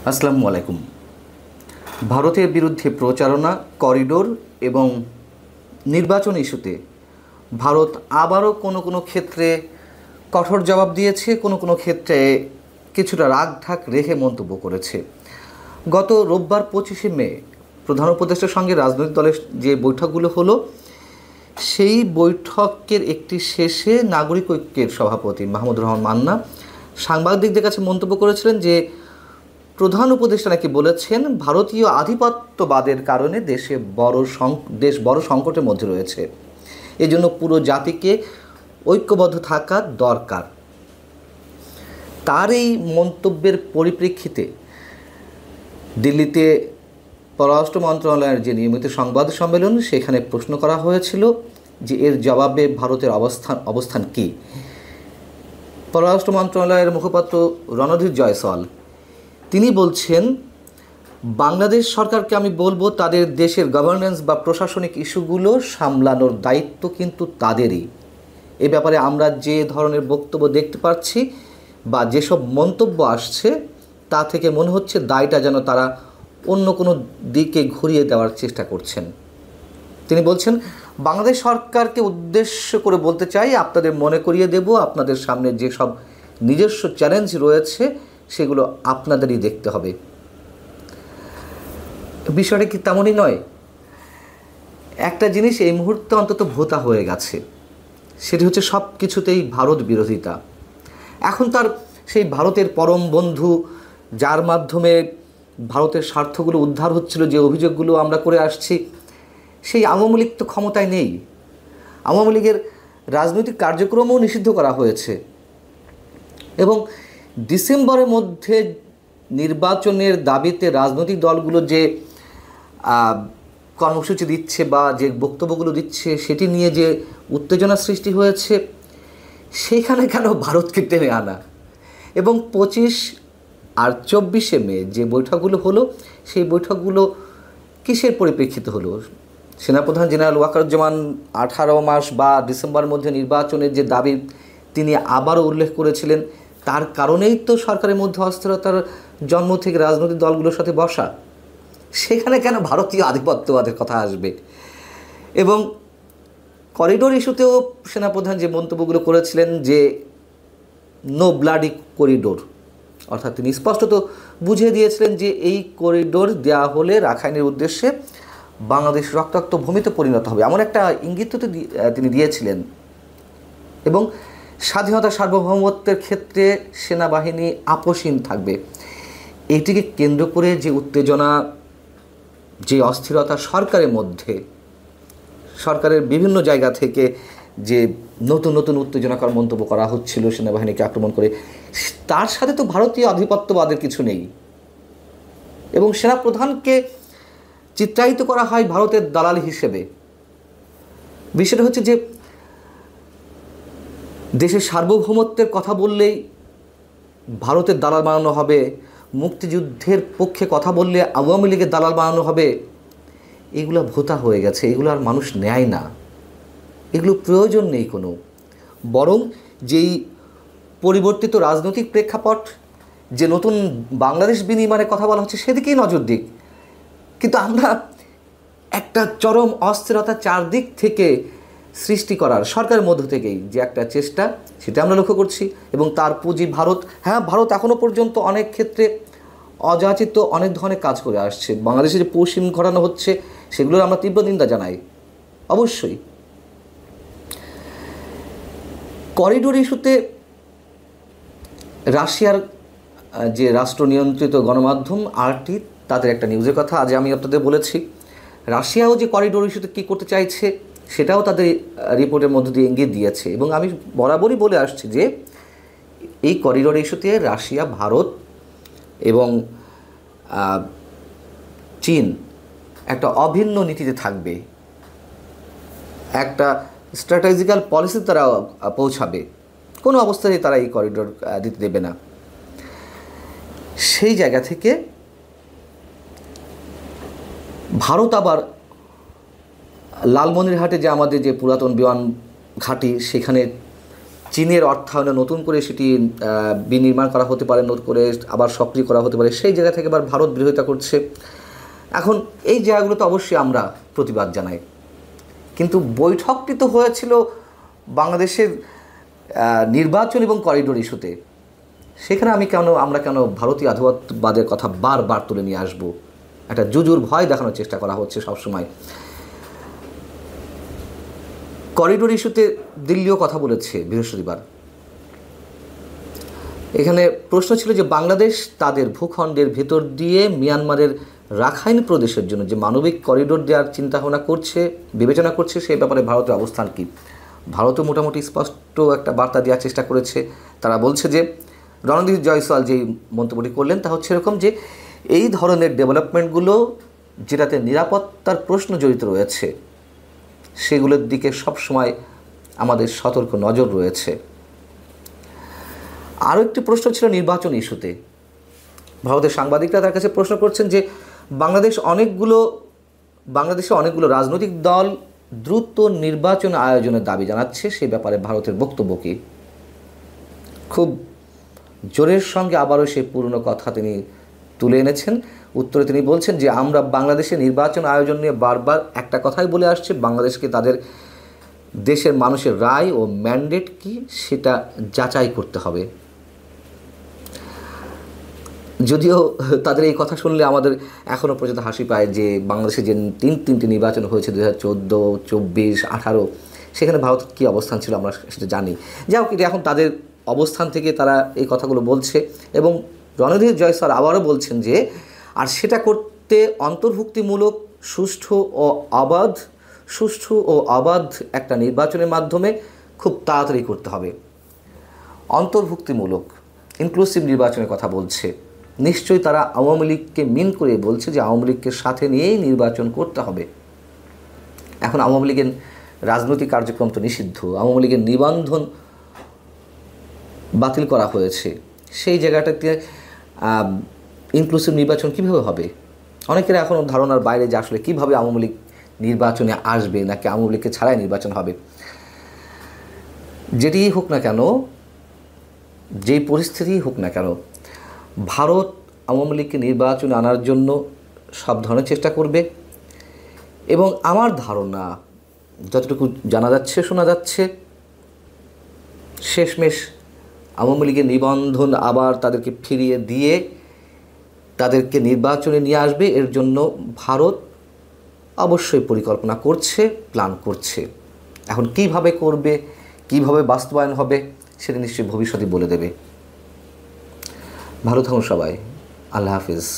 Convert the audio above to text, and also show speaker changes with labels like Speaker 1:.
Speaker 1: আসসালামু আলাইকুম। ভারতের বিরুদ্ধে প্রচারণা, করিডোর এবং নির্বাচন ইস্যুতে ভারত আবারও কোনো কোনো ক্ষেত্রে কঠোর জবাব দিয়েছে, কোনো কোনো ক্ষেত্রে কিছুটা রাগঢাক রেখে মন্তব্য করেছে। গত রোববার 25শে মে প্রধান উপদেষ্টার সঙ্গে রাজনৈতিক দলের যে বৈঠকগুলো হলো, সেই বৈঠকের একটি শেষে নাগরিক ঐক্যের সভাপতি মাহমুদুর রহমান মান্না সাংবাদিকদের কাছে মন্তব্য করেছিলেন যে প্রধান উপদেষ্টা নাকি বলেছেন ভারতীয় আধিপত্যবাদের কারণে দেশ বড় সংকটের মধ্যে রয়েছে, এজন্য পুরো জাতিকে ঐক্যবদ্ধ থাকা দরকার। তার এই মন্তব্যের পরিপ্রেক্ষিতে দিল্লিতে পররাষ্ট্র মন্ত্রণালয়ের যে নিয়মিত সংবাদ সম্মেলন, সেখানে প্রশ্ন করা হয়েছিল যে এর জবাবে ভারতের অবস্থান কী। পররাষ্ট্র মন্ত্রণালয়ের মুখপাত্র রণধীর জয়সওয়াল তিনি বলছেন, বাংলাদেশ সরকারকে আমি বলবো তাদের দেশের গভর্নেন্স বা প্রশাসনিক ইস্যুগুলো সামলানোর দায়িত্ব কিন্তু তাদেরই। এ ব্যাপারে আমরা যে ধরনের বক্তব্য দেখতে পাচ্ছি বা যেসব মন্তব্য আসছে, তা থেকে মনে হচ্ছে দায়টা যেন তারা অন্য কোনো দিকে ঘুরিয়ে দেওয়ার চেষ্টা করছেন। তিনি বলছেন, বাংলাদেশ সরকারকে উদ্দেশ্য করে বলতে চাই, আপনাদের মনে করিয়ে দেব আপনাদের সামনে যেসব নিজস্ব চ্যালেঞ্জ রয়েছে সেগুলো আপনাদেরই দেখতে হবে। বিষয়টা কি তেমনই নয়? একটা জিনিস এই মুহূর্তে অন্তত ভোতা হয়ে গেছে, সেটি হচ্ছে সব কিছুতেই ভারত বিরোধিতা। এখন তার সেই ভারতের পরম বন্ধু, যার মাধ্যমে ভারতের স্বার্থগুলো উদ্ধার হচ্ছিল, যে অভিযোগগুলো আমরা করে আসছি, সেই আওয়ামী লীগ তো ক্ষমতায় নেই। আওয়ামী লীগের রাজনৈতিক কার্যক্রমও নিষিদ্ধ করা হয়েছে এবং ডিসেম্বরের মধ্যে নির্বাচনের দাবিতে রাজনৈতিক দলগুলো যে কর্মসূচি দিচ্ছে বা যে বক্তব্যগুলো দিচ্ছে, সেটি নিয়ে যে উত্তেজনা সৃষ্টি হয়েছে, সেখানে কেন ভারতকে টেনে আনা? এবং 25 আর 24শে মে যে বৈঠকগুলো হলো, সেই বৈঠকগুলো কিসের পরিপ্রেক্ষিতে হলো? সেনাপ্রধান জেনারেল ওয়াকারুজ্জামান 18 মাস বা ডিসেম্বরের মধ্যে নির্বাচনের যে দাবি তিনি আবারও উল্লেখ করেছিলেন, তার কারণেই তো সরকারের মধ্যে অস্থিরতার জন্ম থেকে রাজনৈতিক দলগুলোর সাথে বসা। সেখানে কেন ভারতীয় আধিপত্যবাদের কথা আসবে? এবং করিডোর ইস্যুতেও সেনাপ্রধান যে মন্তব্যগুলো করেছিলেন যে নো ব্লাডি করিডোর, অর্থাৎ তিনি স্পষ্টত বুঝিয়ে দিয়েছিলেন যে এই করিডোর দেওয়া হলে রাখাইনের উদ্দেশ্যে বাংলাদেশ রক্তাক্ত ভূমিতে পরিণত হবে, এমন একটা ইঙ্গিত তো তিনি দিয়েছিলেন। এবং স্বাধীনতা সার্বভৌমত্বের ক্ষেত্রে সেনাবাহিনী আপোষহীন থাকবে। এটিকে কেন্দ্র করে যে উত্তেজনা, যে অস্থিরতা সরকারের মধ্যে, সরকারের বিভিন্ন জায়গা থেকে যে নতুন নতুন উত্তেজনাকর মন্তব্য করা হচ্ছিল সেনাবাহিনীকে আক্রমণ করে, তার সাথে তো ভারতীয় আধিপত্যবাদের কিছু নেই। এবং সেনাপ্রধানকে চিত্রায়িত করা হয় ভারতের দালাল হিসেবে। বিষয়টা হচ্ছে যে দেশের সার্বভৌমত্বের কথা বললেই ভারতের দালাল বানানো হবে, মুক্তিযুদ্ধের পক্ষে কথা বললে আওয়ামী লীগের দালাল বানানো হবে। এগুলো ভোতা হয়ে গেছে, এগুলো আর মানুষ নেয় না, এগুলো প্রয়োজন নেই কোনো। বরং যেই পরিবর্তিত রাজনৈতিক প্রেক্ষাপট, যে নতুন বাংলাদেশ বিনির্মাণের কথা বলা হচ্ছে, সেদিকেই নজর দিক। কিন্তু আমরা একটা চরম অস্থিরতা চারদিক থেকে সৃষ্টি করার সরকারের মধ্য থেকেই যে একটা চেষ্টা, সেটা আমরা লক্ষ্য করছি। এবং তার পুঁজি ভারত। হ্যাঁ, ভারত এখনও পর্যন্ত অনেক ক্ষেত্রে অযাচিত অনেক ধরনের কাজ করে আসছে। বাংলাদেশে যে পশ্চিম ঘটানো হচ্ছে, সেগুলোর আমরা তীব্র নিন্দা জানাই অবশ্যই। করিডোর ইস্যুতে রাশিয়ার যে রাষ্ট্র নিয়ন্ত্রিত গণমাধ্যম RT, তাদের একটা নিউজের কথা আজ আমি আপনাদের বলেছি। রাশিয়াও যে করিডোর ইস্যুতে কী করতে চাইছে, সেটাও তাদের রিপোর্টের মধ্য দিয়ে ইঙ্গিত দিয়েছে। এবং আমি বরাবরই বলে আসছি যে এই করিডোর ইস্যুতে রাশিয়া, ভারত এবং চীন একটা অভিন্ন নীতিতে থাকবে, একটা স্ট্র্যাটেজিক্যাল পলিসি তারা পৌঁছাবে। কোনো অবস্থাতেই তারা এই করিডোর দিতে দেবে না। সেই জায়গা থেকে ভারত আবার লালমনিরহাটে যে আমাদের যে পুরাতন বিমান ঘাঁটি, সেখানে চীনের অর্থায়নে নতুন করে সেটি বিনির্মাণ করা হতে পারে, নতুন করে আবার সক্রিয় করা হতে পারে, সেই জায়গা থেকে আবার ভারত বিরোধিতা করছে। এখন এই জায়গাগুলোতে অবশ্যই আমরা প্রতিবাদ জানাই, কিন্তু বৈঠকটি তো হয়েছিল বাংলাদেশের নির্বাচন এবং করিডোর ইস্যুতে। সেখানে আমরা কেন ভারতীয় আধিপত্যবাদের কথা বারবার তুলে নিয়ে আসব? একটা জুজুর ভয় দেখানোর চেষ্টা করা হচ্ছে সবসময়। করিডোর ইস্যুতে দিল্লিও কথা বলেছে বৃহস্পতিবার। এখানে প্রশ্ন ছিল যে বাংলাদেশ তাদের ভূখণ্ডের ভেতর দিয়ে মিয়ানমারের রাখাইন প্রদেশের জন্য যে মানবিক করিডোর দেওয়ার চিন্তাভাবনা করছে, বিবেচনা করছে, সেই ব্যাপারে ভারতের অবস্থান কী? ভারতও মোটামুটি স্পষ্ট একটা বার্তা দেওয়ার চেষ্টা করেছে। তারা বলছে যে রণদীপ জয়সওয়াল যেই মন্তব্যটি করলেন তা হচ্ছে এরকম যে এই ধরনের ডেভেলপমেন্টগুলো যেটাতে নিরাপত্তার প্রশ্ন জড়িত রয়েছে সেগুলোর দিকে সবসময় আমাদের সতর্ক নজর রয়েছে। আরও একটি প্রশ্ন ছিল নির্বাচন ইস্যুতে। ভারতের সাংবাদিকরা তার কাছে প্রশ্ন করছেন যে বাংলাদেশে অনেকগুলো রাজনৈতিক দল দ্রুত নির্বাচন আয়োজনের দাবি জানাচ্ছে, সে ব্যাপারে ভারতের বক্তব্য কী? খুব জোরের সঙ্গে আবারও সেই পুরনো কথা তিনি তুলে এনেছেন। উত্তরে তিনি বলছেন যে আমরা বাংলাদেশে নির্বাচন আয়োজন নিয়ে বারবার একটা কথাই বলে আসছে, বাংলাদেশকে তাদের দেশের মানুষের রায় ও ম্যান্ডেট কি সেটা যাচাই করতে হবে। যদিও তাদের এই কথা শুনলে আমাদের এখনও পর্যন্ত হাসি পায় যে বাংলাদেশে যে তিনটি নির্বাচন হয়েছে 2014, 24, 18, সেখানে ভারত কী অবস্থান ছিল আমরা সেটা জানি। যাই হোক, এখন তাদের অবস্থান থেকে তারা এই কথাগুলো বলছে এবং রণধীর জয়সওয়াল আবারও বলছেন যে আর সেটা করতে অন্তর্ভুক্তিমূলক সুষ্ঠু ও অবাধ একটা নির্বাচনের মাধ্যমে খুব তাড়াতাড়ি করতে হবে। অন্তর্ভুক্তিমূলক ইনক্লুসিভ নির্বাচনের কথা বলছে। নিশ্চয়ই তারা আওয়ামী লীগকে মিন করে বলছে যে আওয়ামী লীগকে সাথে নিয়েই নির্বাচন করতে হবে। এখন আওয়ামী লীগের রাজনৈতিক কার্যক্রম তো নিষিদ্ধ, আওয়ামী লীগের নিবন্ধন বাতিল করা হয়েছে, সেই জায়গাটাতে ইনক্লুসিভ নির্বাচন কীভাবে হবে? অনেকের এখনও ধারণার বাইরে যে আসলে কীভাবে আওয়ামী লীগ নির্বাচনে আসবে নাকি আওয়ামী লীগকে ছাড়াই নির্বাচন হবে। যেটিই হোক না কেন, যেই পরিস্থিতিই হোক না কেন, ভারত আওয়ামী লীগকে নির্বাচনে আনার জন্য সব ধরনের চেষ্টা করবে এবং আমার ধারণা যতটুকু জানা যাচ্ছে শোনা যাচ্ছে শেষমেশ আওয়ামী লীগের নিবন্ধন আবার তাদেরকে ফিরিয়ে দিয়ে তাদেরকে নির্বাচনে নিয়ে আসবে। এর জন্য ভারত অবশ্যই পরিকল্পনা করছে, প্ল্যান করছে। এখন কিভাবে করবে, কিভাবে বাস্তবায়ন হবে সেটা নিশ্চয়ই ভবিষ্যতে বলে দেবে। ভালো থাকুন সবাই। আল্লাহ হাফিজ।